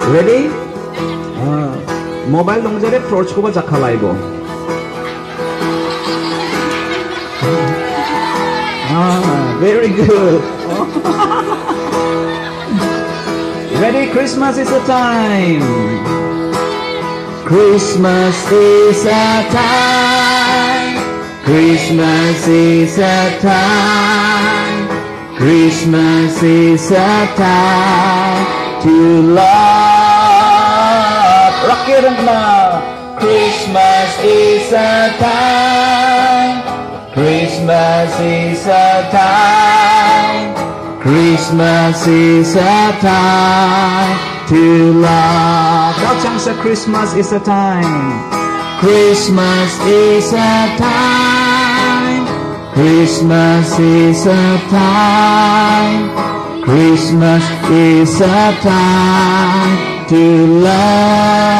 Ready? 모바일 동전에 프로치고가 작할라이고. Very good. Ready? Christmas is a time. Christmas is a time. Christmas is a time. Christmas is a time to love. Rock it now. Christmas is a time. Christmas is a time. Christmas is a time to love. Now chant say Christmas is a time. Christmas is a time. Christmas is a time. Christmas is a time to love.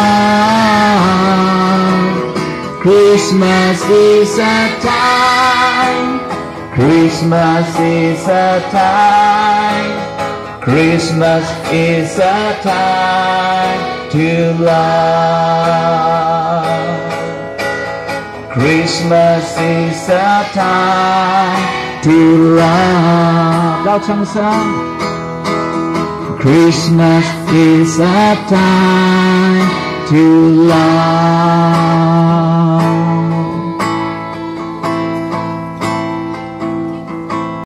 Christmas is a time. Christmas is a time. Christmas is a time to love. Christmas is a time to love. Đau trong sáng. Christmas is a time to love.